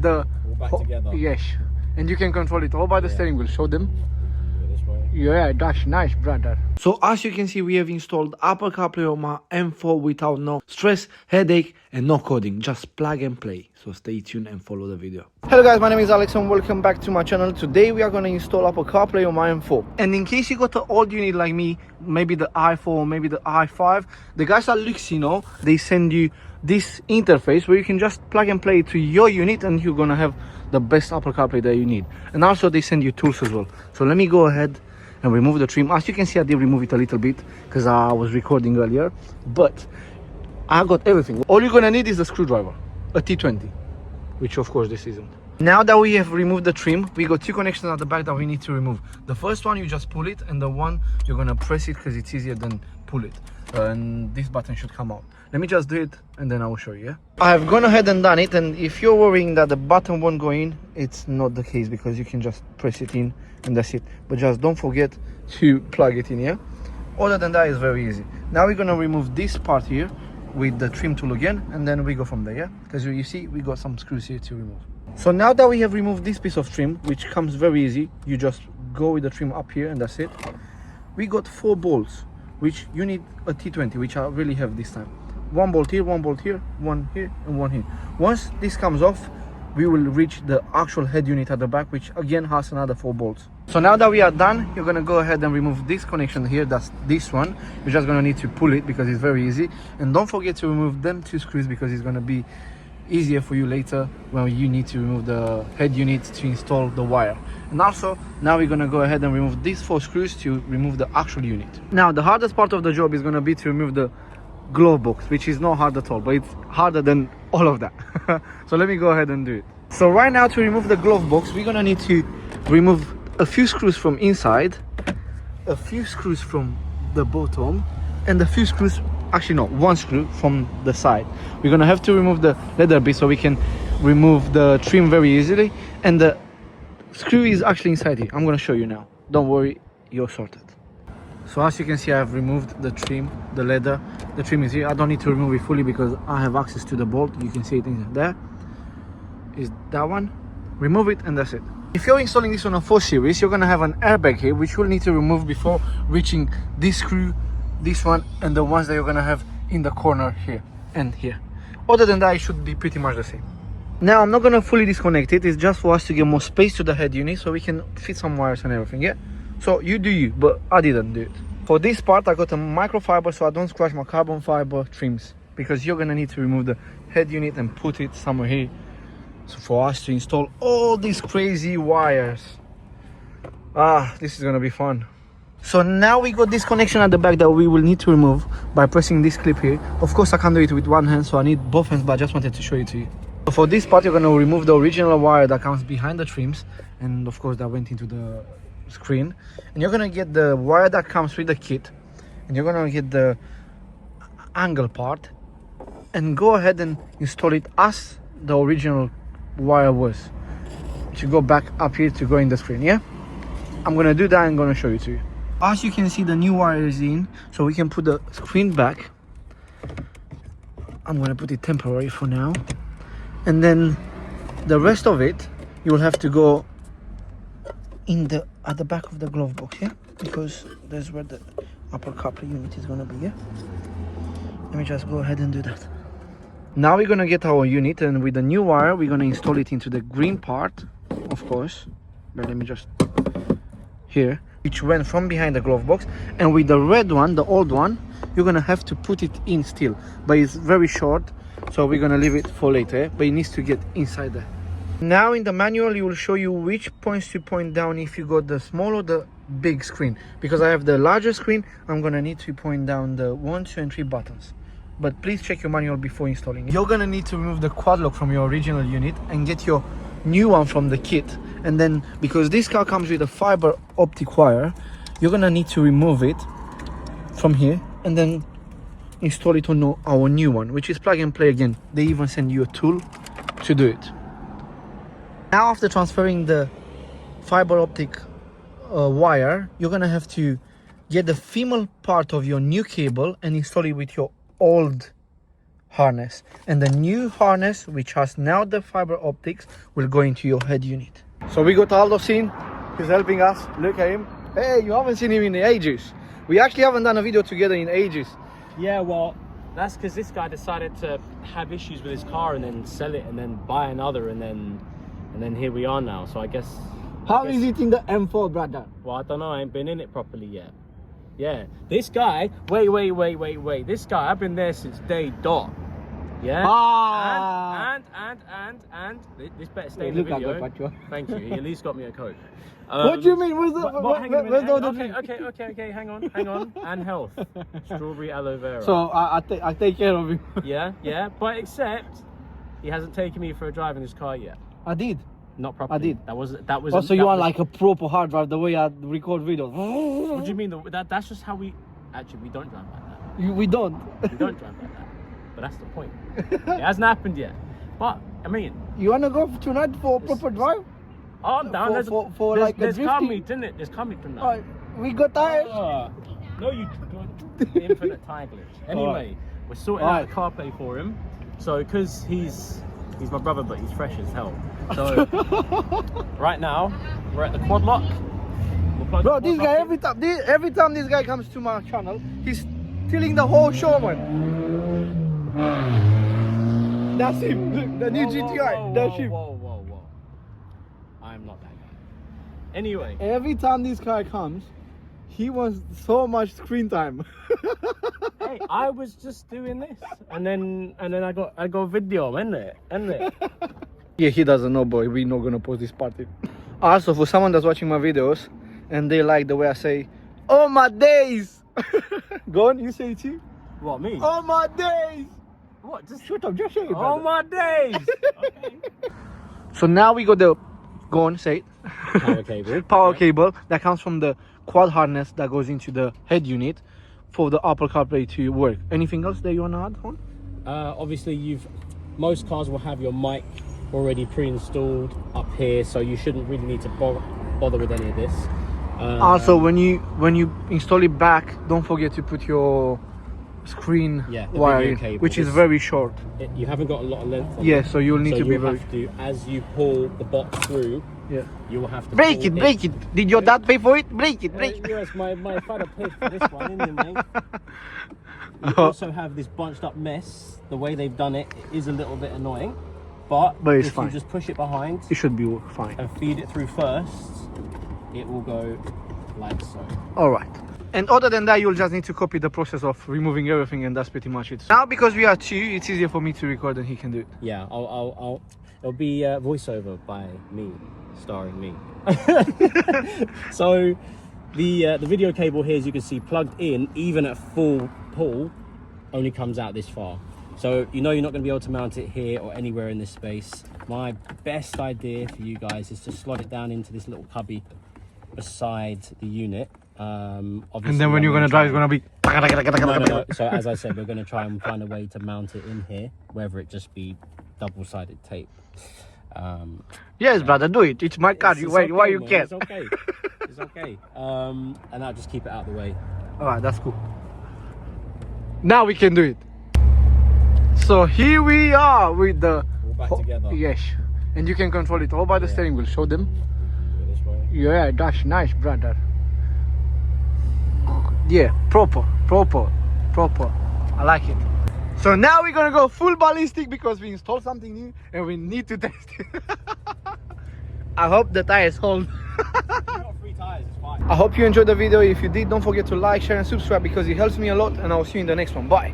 the all back together. Yes, and you can control it all by the steering wheel. Show them. This way. Yeah, that's nice, brother. So as you can see, we have installed Apple CarPlay on my M4 without no stress, headache, and no coding. Just plug and play. So stay tuned and follow the video. Hello guys, my name is Alex and welcome back to my channel. Today we are going to install Apple CarPlay on my M4. And in case you got the old unit like me, maybe the i4, maybe the i5, the guys at Luxino, they send you this interface where you can just plug and play to your unit and you're going to have the best Apple CarPlay that you need. And also they send you tools as well. So let me go ahead and remove the trim. As you can see, I did remove it a little bit because I was recording earlier, but I got everything. All you're gonna need is a screwdriver, a T20, which of course this isn't. Now that we have removed the trim, we got two connections at the back that we need to remove. The first one, you just pull it, and the one you're gonna press it because it's easier than pull it. And this button should come out. Let me just do it and then I will show you. Yeah? I have gone ahead and done it, and if you're worrying that the button won't go in, it's not the case because you can just press it in and that's it. But just don't forget to plug it in. Yeah, other than that, it's very easy. Now we're gonna remove this part here with the trim tool again, and then we go from there. Yeah, because you see we got some screws here to remove. So now that we have removed this piece of trim, which comes very easy, you just go with the trim up here and that's it. We got 4 bolts, which you need a T20, which I really have this time. 1 bolt here, 1 bolt here, 1 here, and 1 here. Once this comes off, we will reach the actual head unit at the back, which again has another 4 bolts. So now that we are done, you're gonna go ahead and remove this connection here. That's this one. You're just gonna need to pull it because it's very easy. And don't forget to remove them 2 screws because it's gonna be easier for you later when you need to remove the head unit to install the wire. And also now we're gonna go ahead and remove these 4 screws to remove the actual unit. Now the hardest part of the job is gonna be to remove the glove box, which is not hard at all, but it's harder than all of that. So let me go ahead and do it. So right now, to remove the glove box, we're gonna need to remove a few screws from inside, a few screws from the bottom, and a few screws, actually no, 1 screw from the side. We're gonna have to remove the leather bit so we can remove the trim very easily, and the screw is actually inside here. I'm gonna show you now, don't worry, you're sorted. So as you can see, I have removed the trim, the leather. The trim is here. I don't need to remove it fully because I have access to the bolt. You can see it in there. Is that one. Remove it and that's it. If you're installing this on a 4 Series, you're gonna have an airbag here which you'll need to remove before reaching this screw, this one, and the ones that you're gonna have in the corner here and here. Other than that, it should be pretty much the same. Now I'm not gonna fully disconnect it. It's just for us to get more space to the head unit so we can fit some wires and everything. Yeah, so you do you, but I didn't do it. For this part, I got a microfiber so I don't scratch my carbon fiber trims, because you're gonna need to remove the head unit and put it somewhere here. So for us to install all these crazy wires, this is gonna be fun. So now we got this connection at the back that we will need to remove by pressing this clip here. Of course I can't do it with one hand, so I need both hands, but I just wanted to show it to you. So for this part, you're gonna remove the original wire that comes behind the trims, and of course that went into the screen. And you're gonna get the wire that comes with the kit, and you're gonna get the angle part and go ahead and install it as the original wire was, to go back up here to go in the screen. Yeah, I'm gonna do that and I'm gonna show you to you. As you can see, the new wire is in, so we can put the screen back. I'm gonna put it temporary for now, and then the rest of it you will have to go in the at the back of the glove box. Yeah, because that's where the Apple CarPlay unit is gonna be. Yeah, let me just go ahead and do that. Now we're gonna get our unit, and with the new wire we're gonna install it into the green part, of course. But let me just here, which went from behind the glove box, and with the red one, the old one, you're gonna have to put it in still, but it's very short, so we're gonna leave it for later. But it needs to get inside there. Now in the manual, you will show you which points to point down if you got the small or the big screen. Because I have the larger screen, I'm gonna need to point down the 1, 2, and 3 buttons. But please check your manual before installing it. You're gonna need to remove the quad lock from your original unit and get your new one from the kit. And then, because this car comes with a fiber optic wire, you're gonna need to remove it from here and then install it on our new one, which is plug and play again. They even send you a tool to do it. Now after transferring the fiber optic wire, you're gonna have to get the female part of your new cable and install it with your old harness, and the new harness, which has now the fiber optics, will go into your head unit. So we got Aldo seen. He's helping us. Look at him. Hey, you haven't seen him in ages. We actually haven't done a video together in ages. Yeah, well, that's because this guy decided to have issues with his car and then sell it and then buy another and then here we are now. So I guess. How is it in the M4, brother? Well, I don't know. I ain't been in it properly yet. Yeah, this guy. Wait. This guy. I've been there since day dot. Yeah. Ah. And this better stay in the video. Thank you. He at least got me a Coke. What do you mean? Where's the? Okay. Hang on. And health. Strawberry aloe vera. So I take care of you. Yeah. But except he hasn't taken me for a drive in his car yet. I did. Not properly. I did. That was. Oh, so you are like a proper hard drive, the way I record videos. What do you mean? That's just how we. Actually, we don't drive like that. We don't. We don't drive like that. But that's the point. It hasn't happened yet. But I mean. You wanna go tonight for a proper drive? Oh, I'm down. There's car meet, isn't it? There's car meet tonight. Alright, we got tires. No, you don't. The infinite tire glitch. Anyway, we're sorting out the CarPlay for him. So, because he's my brother, but he's fresh as hell. So, right now, we're at the quad lock. Bro, this guy, every time this guy comes to my channel, he's stealing the whole show, man. That's him. Look, the new GTI. That's him. Whoa. I'm not that guy. Anyway. Every time this guy comes, he wants so much screen time. Hey, I was just doing this, and then I got video, isn't it? Yeah, he doesn't know, boy. We're not gonna post this party. Also, for someone that's watching my videos and they like the way I say, "Oh my days," go on, you say it too. What, me? Oh my days. What? Just shut up. Just say it. Oh my days. Okay. So now we got the. Go on, say it. Power cable that comes from the quad harness that goes into the head unit for the Apple CarPlay to work. Anything else that you want to add on? Obviously, most cars will have your mic already pre-installed up here, so you shouldn't really need to bother with any of this. Also, when you install it back, don't forget to put your screen wire in, cable, which is very short. You haven't got a lot of length on it. So you'll need to be very... as you pull the box through, you will have to break it. Did your dad pay for it? Break it. Yes, my father paid for this one, didn't he, mate? You also have this bunched up mess. The way they've done it is a little bit annoying, but it's if fine. You just push it behind, it should be fine, and feed it through first, it will go like so. All right. And other than that, you'll just need to copy the process of removing everything, and that's pretty much it. Now, because we are two, it's easier for me to record than he can do it. Yeah, it'll be voiceover by me, starring me. So, the video cable here, as you can see, plugged in, even at full pull, only comes out this far. So you're not going to be able to mount it here or anywhere in this space. My best idea for you guys is to slot it down into this little cubby beside the unit. And then when you're going to drive, it's going to be... No. So as I said, we're going to try and find a way to mount it in here, whether it just be double-sided tape. Yes, brother, do it. It's my car. Why you can't? It's okay. It's okay. And I'll just keep it out of the way. All right, that's cool. Now we can do it. So here we are with the... All back together. Yes. And you can control it all by the steering wheel. Show them. Do it this way. Yeah, that's nice, brother. Yeah, proper. I like it. So now we're gonna go full ballistic because we installed something new and we need to test it. I hope the tires hold. You've got 3 tires, it's fine. I hope you enjoyed the video. If you did, don't forget to like, share and subscribe because it helps me a lot, and I'll see you in the next one. Bye.